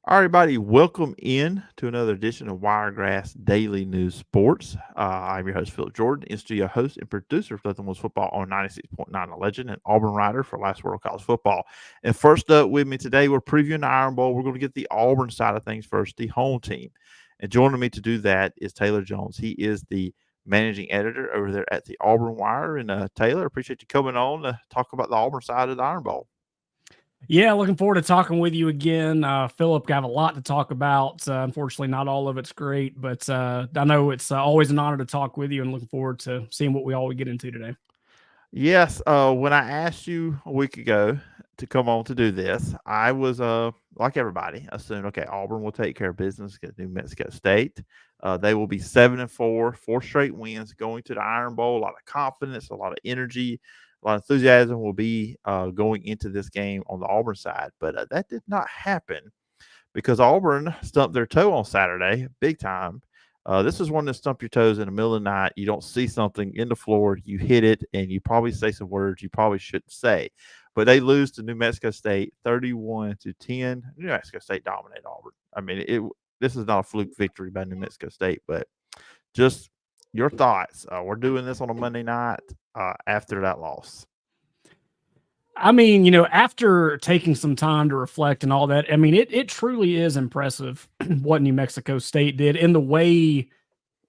All right, everybody, welcome in to another edition of Wiregrass Daily News Sports. I'm your host, Phillip Jordan, in studio host and producer of Nothing Was Football on 96.9 The Legend and Auburn Writer for Last World College Football. And first up with me today, we're previewing the Iron Bowl. We're going to get the Auburn side of things first, the home team. And joining me to do that is Taylor Jones. He is the managing editor over there at the Auburn Wire. And Taylor, appreciate you coming on to talk about the Auburn side of the Iron Bowl. Yeah, looking forward to talking with you again. Philip, got a lot to talk about. Unfortunately, not all of it's great, but I know it's always an honor to talk with you and looking forward to seeing what we all get into today. Yes, when I asked you a week ago to come on to do this, I was like everybody assumed. Okay, Auburn will take care of business against New Mexico State. They will be 7-4, four straight wins, going to the Iron Bowl. A lot of confidence, a lot of energy, a lot of enthusiasm will be going into this game on the Auburn side. But that did not happen because Auburn stumped their toe on Saturday, big time. This is one that stump your toes in the middle of the night. You don't see something in the floor, you hit it, and you probably say some words you probably shouldn't say. But they lose to New Mexico State 31-10. New Mexico State dominated Auburn. I mean, this is not a fluke victory by New Mexico State, but just your thoughts. We're doing this on a Monday night after that loss. I mean, after taking some time to reflect and all that, I mean, it truly is impressive what New Mexico State did in the way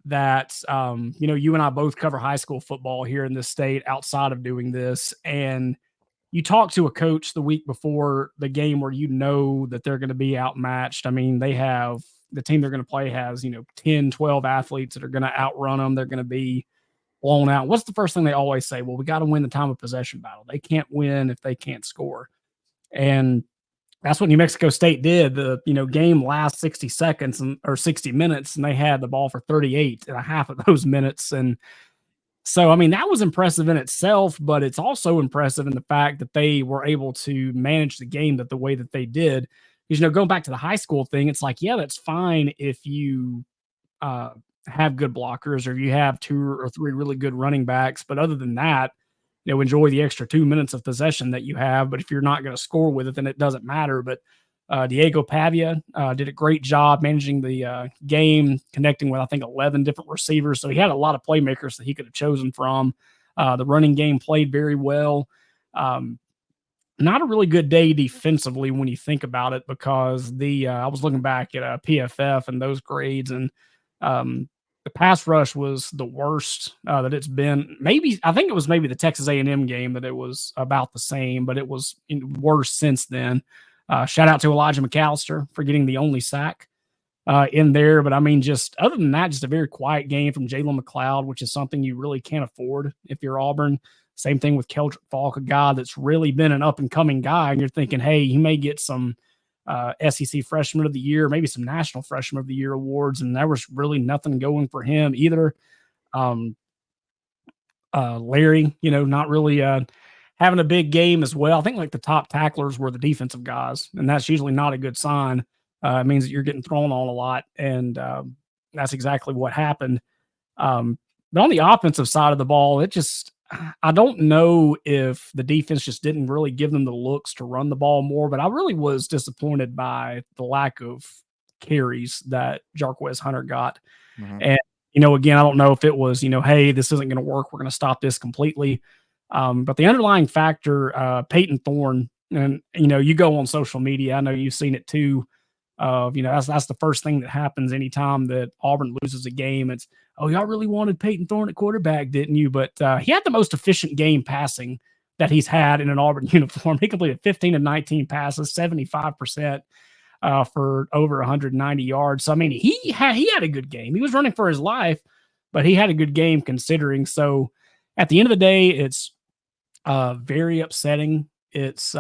that you and I both cover high school football here in this state outside of doing this. And you talk to a coach the week before the game where you know that they're going to be outmatched. I mean, they have the team they're going to play has, 10, 12 athletes that are going to outrun them. They're going to be blown out. What's the first thing they always say? Well, we got to win the time of possession battle. They can't win if they can't score. And that's what New Mexico State did. The game lasts 60 seconds or 60 minutes, and they had the ball for 38 and a half of those minutes. And so, I mean, that was impressive in itself, but it's also impressive in the fact that they were able to manage the game the way that they did. Because, going back to the high school thing, it's like, yeah, that's fine if you uh, have good blockers or you have two or three really good running backs. But other than that, enjoy the extra 2 minutes of possession that you have. But if you're not going to score with it, then it doesn't matter. But Diego Pavia did a great job managing the game, connecting with, I think, 11 different receivers. So he had a lot of playmakers that he could have chosen from. The running game played very well. Um, Not a really good day defensively when you think about it, because I was looking back at PFF and those grades, and the pass rush was the worst that it's been. Maybe I think it was maybe the Texas A&M game that it was about the same, but it was worse since then. Shout out to Elijah McAllister for getting the only sack in there. But I mean, just other than that, just a very quiet game from Jalen McLeod, which is something you really can't afford if you're Auburn. Same thing with Keldrick Falk, a guy that's really been an up and coming guy. And you're thinking, hey, he may get some SEC Freshman of the Year, maybe some National Freshman of the Year awards. And there was really nothing going for him either. Um, Larry, not really having a big game as well. I think like the top tacklers were the defensive guys, and that's usually not a good sign. It means that you're getting thrown on a lot, and that's exactly what happened. But on the offensive side of the ball, I don't know if the defense just didn't really give them the looks to run the ball more, but I really was disappointed by the lack of carries that Jarquez Hunter got. Mm-hmm. And, again, I don't know if it was, hey, this isn't going to work. We're going to stop this completely. But the underlying factor, Peyton Thorne, and, you go on social media, I know you've seen it too. That's the first thing that happens anytime that Auburn loses a game. It's, oh, y'all really wanted Peyton Thorne at quarterback, didn't you? But he had the most efficient game passing that he's had in an Auburn uniform. He completed 15 of 19 passes, 75% for over 190 yards. So, I mean, he had a good game. He was running for his life, but he had a good game considering. So, at the end of the day, it's very upsetting. It's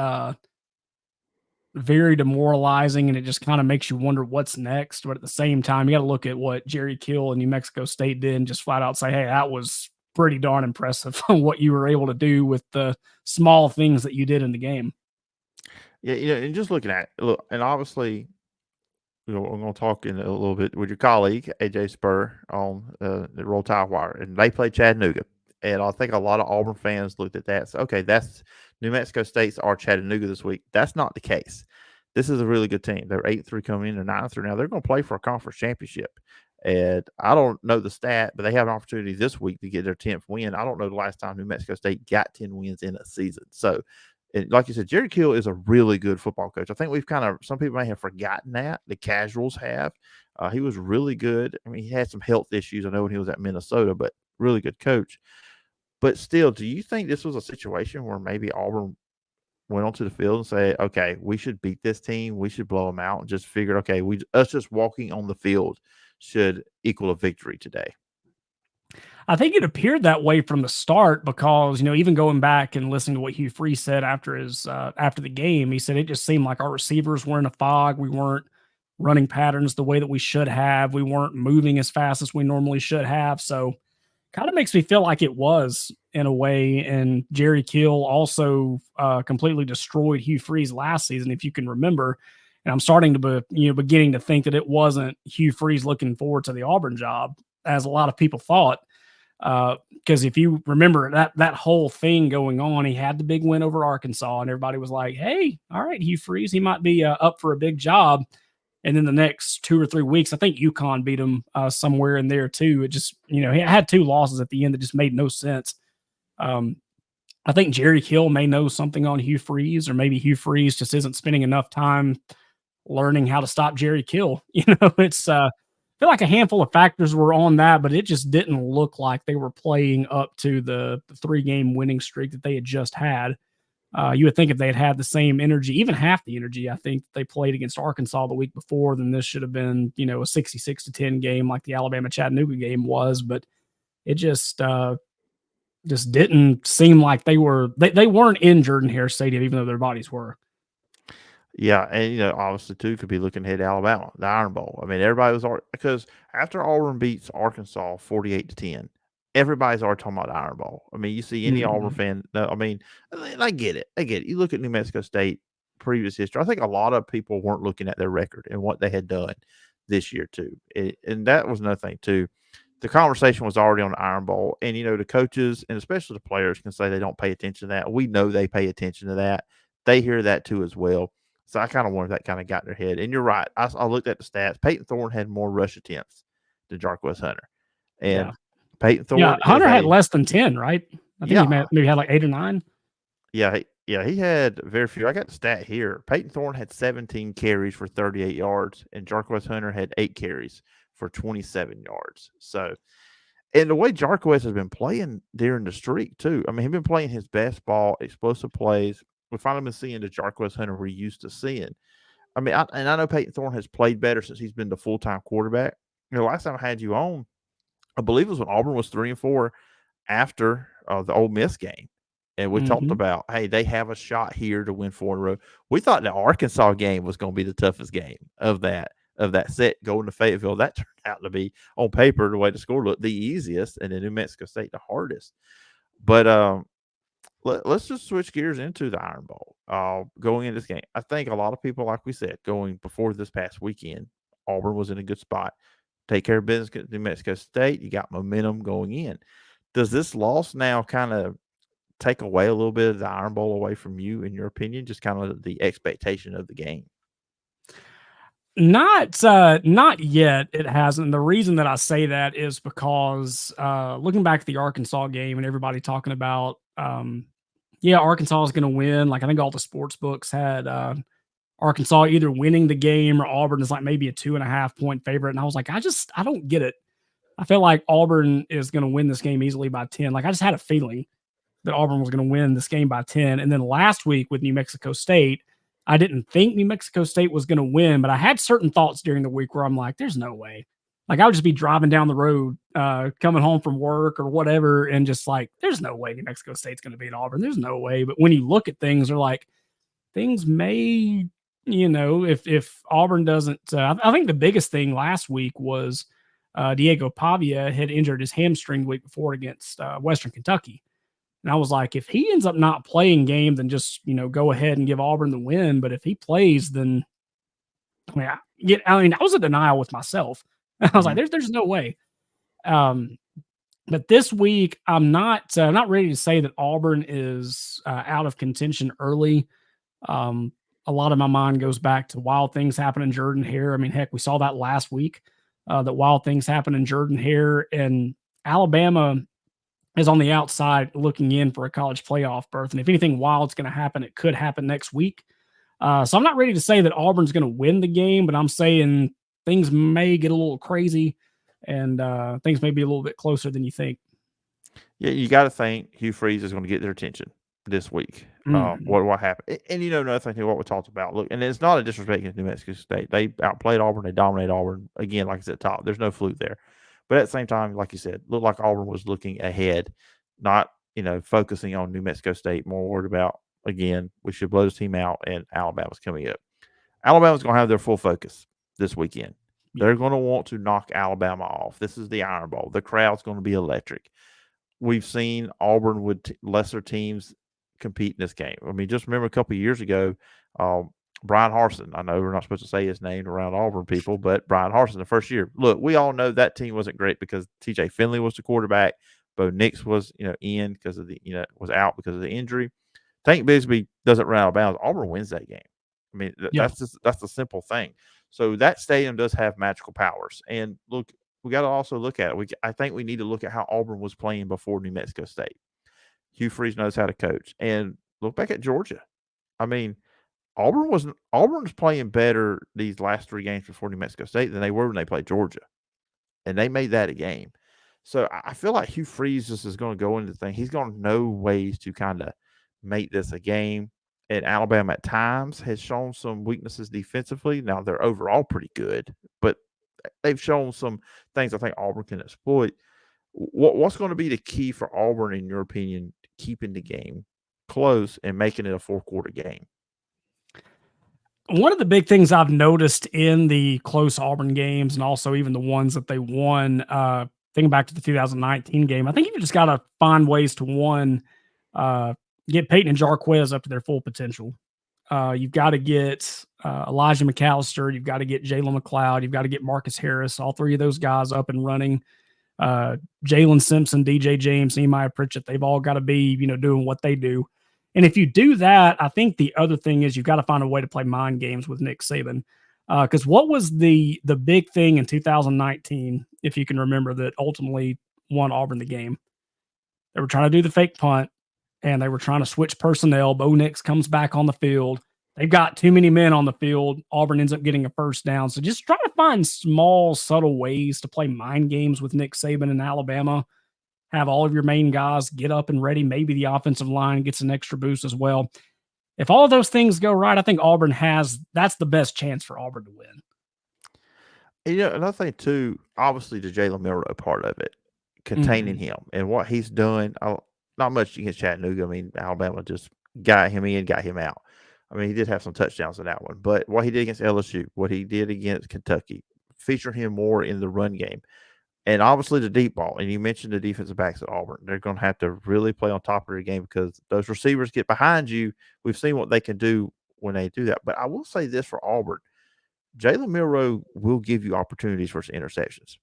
very demoralizing, and it just kind of makes you wonder what's next. But at the same time, you got to look at what Jerry Kill and New Mexico State did and just flat out say, hey, that was pretty darn impressive on what you were able to do with the small things that you did in the game. Yeah, and just looking at it, look, and obviously, I'm going to talk in a little bit with your colleague AJ Spur on the Roll Tide Wire, and they play Chattanooga. And I think a lot of Auburn fans looked at that and said, okay, that's New Mexico State's our Chattanooga this week. That's not the case. this is a really good team. They're 8-3 coming in, they're 9-3 now. They're going to play for a conference championship. And I don't know the stat, but they have an opportunity this week to get their 10th win. I don't know the last time New Mexico State got 10 wins in a season. So, and like you said, Jerry Kill is a really good football coach. I think we've some people may have forgotten that. The casuals have. He was really good. I mean, he had some health issues, I know, when he was at Minnesota, but really good coach. But still, do you think this was a situation where maybe Auburn went onto the field and say, okay, we should beat this team, we should blow them out, and just figured, okay, us just walking on the field should equal a victory today? I think it appeared that way from the start because, even going back and listening to what Hugh Freeze said after the game, he said it just seemed like our receivers were in a fog. We weren't running patterns the way that we should have. We weren't moving as fast as we normally should have. So kind of makes me feel like it was in a way. And Jerry Kill also completely destroyed Hugh Freeze last season, if you can remember. And I'm starting to beginning to think that it wasn't Hugh Freeze looking forward to the Auburn job, as a lot of people thought. Because if you remember that whole thing going on, he had the big win over Arkansas, and everybody was like, "Hey, all right, Hugh Freeze, he might be up for a big job." And then the next 2 or 3 weeks, I think UConn beat him somewhere in there too. It just, he had 2 losses at the end that just made no sense. I think Jerry Kill may know something on Hugh Freeze, or maybe Hugh Freeze just isn't spending enough time learning how to stop Jerry Kill. It's I feel like a handful of factors were on that, but it just didn't look like they were playing up to the 3-game winning streak that they had just had. You would think if they had the same energy, even half the energy, I think they played against Arkansas the week before, then this should have been, a 66-10 game like the Alabama Chattanooga game was. But it just didn't seem like they weren't in Jordan-Hare Stadium, even though their bodies were. Yeah, and obviously too could be looking ahead to Alabama, the Iron Bowl. I mean, everybody was already, because after Auburn beats Arkansas 48-10, everybody's already talking about the Iron Bowl. I mean, you see any Auburn Mhm. fan. I mean, I get it. I get it. You look at New Mexico State previous history. I think a lot of people weren't looking at their record and what they had done this year too, and that was another thing too. The conversation was already on the Iron Bowl, and the coaches and especially the players can say they don't pay attention to that. We know they pay attention to that. They hear that too as well. So I kind of wonder if that kind of got in their head. And you're right. I looked at the stats. Peyton Thorne had more rush attempts than Jarquez Hunter, Yeah. and Peyton Yeah. Thorne is Hunter had a less than 10, right? I think he yeah, maybe had like 8 or 9. he had very few. I got the stat here. Peyton Thorne had 17 carries for 38 yards, and Jarquez Hunter had 8 carries for 27 yards. So, and the way Jarquez has been playing during the streak too. I mean, he's been playing his best ball, explosive plays. We finally been seeing the Jarquez Hunter we're used to seeing. I mean, I know Peyton Thorne has played better since he's been the full-time quarterback. Last time I had you on, I believe it was when Auburn was 3-4 after the Ole Miss game, and we talked Mhm. about, hey, they have a shot here to win 4 in a row. We thought the Arkansas game was going to be the toughest game of that set going to Fayetteville. That turned out to be, on paper, the way the score looked, the easiest, and then New Mexico State the hardest. But let's just switch gears into the Iron Bowl. Going into this game, I think a lot of people, like we said, going before this past weekend, Auburn was in a good spot. Take care of business against New Mexico State. You got momentum going in. Does this loss now kind of take away a little bit of the Iron Bowl away from you, in your opinion? Just kind of the expectation of the game. Not yet, it hasn't. The reason that I say that is because, looking back at the Arkansas game and everybody talking about, yeah, Arkansas is gonna win, like, I think all the sports books had, Arkansas either winning the game or Auburn is, like, maybe a 2.5 point favorite, and I was like, I don't get it. I feel like Auburn is gonna win this game easily by 10. Like, I just had a feeling that Auburn was going to win this game by 10. And then last week with New Mexico State, I didn't think New Mexico State was going to win, but I had certain thoughts during the week where I'm like, there's no way. Like, I would just be driving down the road, coming home from work or whatever, and just like, there's no way New Mexico State's going to beat Auburn. There's no way. But when you look at things, they're like, things may, if Auburn doesn't, I think the biggest thing last week was Diego Pavia had injured his hamstring the week before against Western Kentucky. And I was like, if he ends up not playing game, then just, go ahead and give Auburn the win. But if he plays, then I was in denial with myself. I was like, Mhm. there's no way. Um, but this week, I'm not ready to say that Auburn is out of contention early. Um, a lot of my mind goes back to wild things happen in Jordan-Hare. I mean, heck, we saw that last week, that wild things happen in Jordan-Hare, and Alabama is on the outside looking in for a college playoff berth. And if anything wild's going to happen, it could happen next week. So I'm not ready to say that Auburn's going to win the game, but I'm saying things may get a little crazy and things may be a little bit closer than you think. Yeah, you got to think Hugh Freeze is going to get their attention this week. Mm. What happened? And another thing too, what we talked about. Look, and it's not a disrespect against New Mexico State. They outplayed Auburn. They dominated Auburn again. Like I said, top. There's no fluke there. But at the same time, like you said, looked like Auburn was looking ahead, not focusing on New Mexico State. More worried about again, we should blow this team out, and Alabama's coming up. Alabama's going to have their full focus this weekend. Yeah. They're going to want to knock Alabama off. This is the Iron Bowl. The crowd's going to be electric. We've seen Auburn with lesser teams compete in this game. I mean, just remember a couple of years ago, Brian Harsin. I know we're not supposed to say his name around Auburn people, but Brian Harsin, the first year. Look, we all know that team wasn't great because T.J. Finley was the quarterback. Bo Nix was, in because of was out because of the injury. Tank Bigsby doesn't run out of bounds. Auburn wins that game. I mean, Yeah. that's the simple thing. So that stadium does have magical powers. And look, we got to also look at it. I think we need to look at how Auburn was playing before New Mexico State. Hugh Freeze knows how to coach. And look back at Georgia. I mean, Auburn's playing better these last 3 games before New Mexico State than they were when they played Georgia. And they made that a game. So I feel like Hugh Freeze just is going to go into the thing. He's going to know ways to kind of make this a game. And Alabama at times has shown some weaknesses defensively. Now they're overall pretty good, but they've shown some things I think Auburn can exploit. What's going to be the key for Auburn, in your opinion, keeping the game close and making it a 4-quarter game? One of the big things I've noticed in the close Auburn games and also even the ones that they won, thinking back to the 2019 game, I think you just got to find ways to uh, get Peyton and Jarquez up to their full potential. You've got to get Elijah McAllister. You've got to get Jalen McLeod. You've got to get Marcus Harris. All 3 of those guys up and running. Jalen Simpson, DJ James, Nehemiah Pritchett. They've all got to be, doing what they do. And if you do that, I think the other thing is you've got to find a way to play mind games with Nick Saban. Because what was the big thing in 2019, if you can remember, that ultimately won Auburn the game? They were trying to do the fake punt, and they were trying to switch personnel. Bo Nix comes back on the field. They've got too many men on the field. Auburn ends up getting a first down. So just try to find small, subtle ways to play mind games with Nick Saban in Alabama. Have all of your main guys get up and ready. Maybe the offensive line gets an extra boost as well. If all of those things go right, I think that's the best chance for Auburn to win. And, another thing too, obviously the Jalen Milroe part of it, containing him and what he's done. Not much against Chattanooga. I mean, Alabama just got him in, got him out. I mean, he did have some touchdowns in that one, but what he did against LSU, what he did against Kentucky, feature him more in the run game. And obviously the deep ball. And you mentioned the defensive backs at Auburn. They're going to have to really play on top of their game because those receivers get behind you. We've seen what they can do when they do that. But I will say this for Auburn. Jalen Milroe will give you opportunities for interceptions.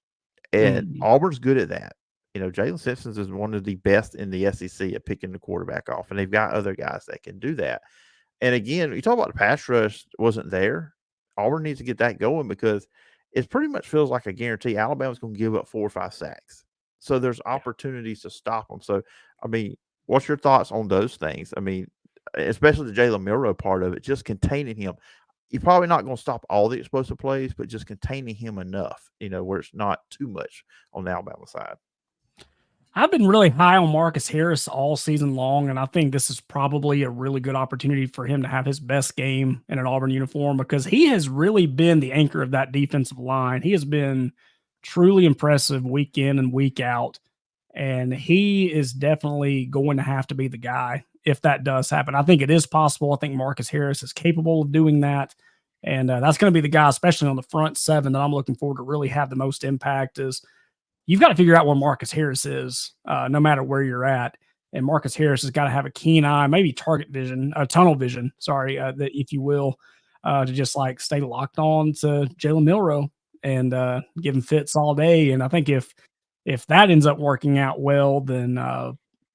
And Auburn's good at that. Jalen Simpson is one of the best in the SEC at picking the quarterback off. And they've got other guys that can do that. And again, you talk about the pass rush wasn't there. Auburn needs to get that going because it pretty much feels like a guarantee Alabama's going to give up 4 or 5 sacks. So there's opportunities to stop them. So, I mean, what's your thoughts on those things? I mean, especially the Jalen Milroe part of it, just containing him. You're probably not going to stop all the explosive plays, but just containing him enough, where it's not too much on the Alabama side. I've been really high on Marcus Harris all season long, and I think this is probably a really good opportunity for him to have his best game in an Auburn uniform because he has really been the anchor of that defensive line. He has been truly impressive week in and week out, and he is definitely going to have to be the guy if that does happen. I think it is possible. I think Marcus Harris is capable of doing that, and that's going to be the guy, especially on the front 7, that I'm looking forward to really have the most impact is you've got to figure out where Marcus Harris is, no matter where you're at. And Marcus Harris has got to have a keen eye, maybe tunnel vision, that if you will, to just like stay locked on to Jalen Milroe and give him fits all day. And I think if that ends up working out well, then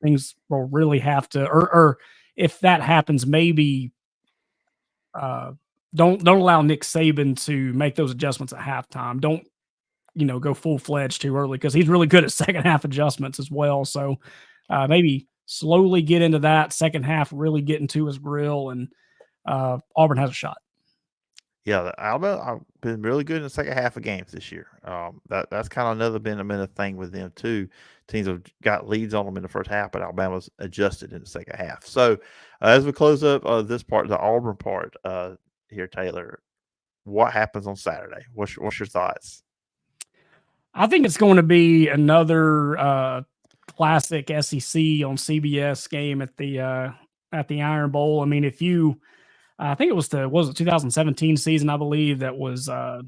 things will really have to, or if that happens, maybe uh, don't allow Nick Saban to make those adjustments at halftime. Don't go full fledged too early because he's really good at second half adjustments as well. So maybe slowly get into that second half, really get into his grill, and Auburn has a shot. Yeah, Alabama I've been really good in the second half of games this year. That's kind of another been a thing with them too. Teams have got leads on them in the first half, but Alabama's adjusted in the second half. So as we close up this part, the Auburn part here, Taylor, what happens on Saturday? What's your thoughts? I think it's going to be another classic SEC on CBS game at the Iron Bowl. I mean, if you, I think it was the was it 2017 season, I believe that was or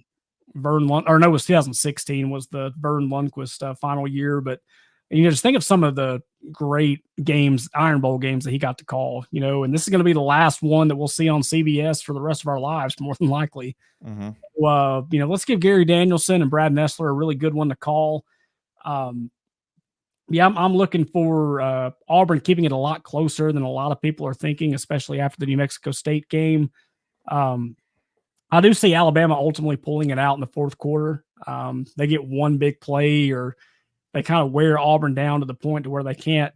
no, it was 2016 was the Vern Lundquist final year. But just think of some of the great games, Iron Bowl games that he got to call. And this is going to be the last one that we'll see on CBS for the rest of our lives, more than likely. Mm-hmm. Let's give Gary Danielson and Brad Nessler a really good one to call. Yeah, I'm looking for Auburn keeping it a lot closer than a lot of people are thinking, especially after the New Mexico State game. I do see Alabama ultimately pulling it out in the fourth quarter. They get one big play, or they kind of wear Auburn down to the point to where they can't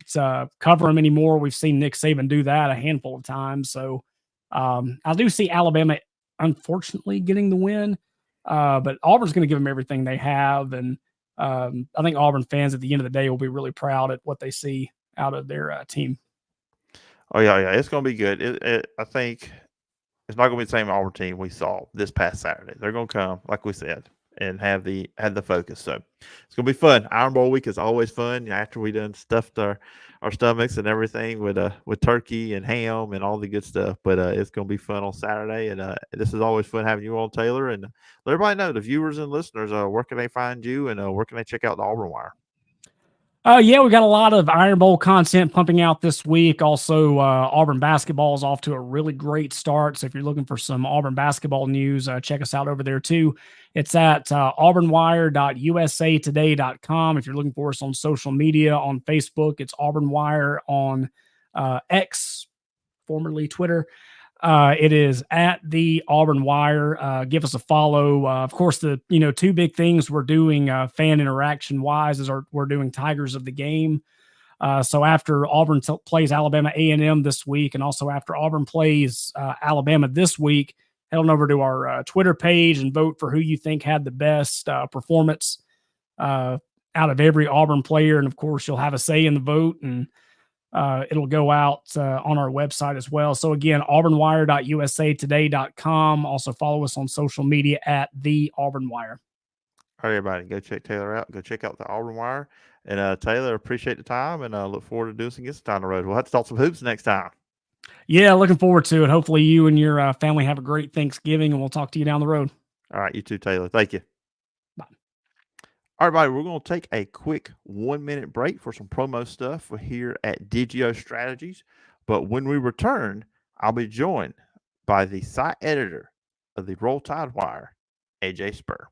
cover them anymore. We've seen Nick Saban do that a handful of times. So I do see Alabama, unfortunately, getting the win. But Auburn's going to give them everything they have. And I think Auburn fans at the end of the day will be really proud at what they see out of their team. Oh yeah, it's going to be good. I think it's not going to be the same Auburn team we saw this past Saturday. They're going to come, like we said, and have the focus. So it's going to be fun. Iron Bowl week is always fun. After we done stuffed our stomachs and everything with turkey and ham and all the good stuff. But it's going to be fun on Saturday. And this is always fun having you on, Taylor. And let everybody know, the viewers and listeners, where can they find you and where can they check out the Auburn Wire? Yeah, we got a lot of Iron Bowl content pumping out this week. Also, Auburn basketball is off to a really great start. So if you're looking for some Auburn basketball news, check us out over there too. It's at auburnwire.usatoday.com. If you're looking for us on social media, on Facebook, it's Auburn Wire. On X, formerly Twitter, it is at the Auburn Wire. Give us a follow. Of course, the two big things we're doing fan interaction wise is we're doing Tigers of the Game. So after Auburn plays Alabama A&M this week, and also after Auburn plays Alabama this week, head on over to our Twitter page and vote for who you think had the best performance out of every Auburn player. And of course, you'll have a say in the vote, and it'll go out on our website as well. So again, auburnwire.usatoday.com. Also follow us on social media at the Auburn Wire. All right, everybody, go check Taylor out. Go check out the Auburn Wire. And Taylor, appreciate the time and look forward to doing some good stuff down the road. We'll have to talk some hoops next time. Yeah, looking forward to it. Hopefully you and your family have a great Thanksgiving, and we'll talk to you down the road. All right, you too, Taylor. Thank you. Bye. All right, everybody, we're going to take a quick 1-minute break for some promo stuff here at DGO Strategies. But when we return, I'll be joined by the site editor of the Roll Tide Wire, AJ Spur.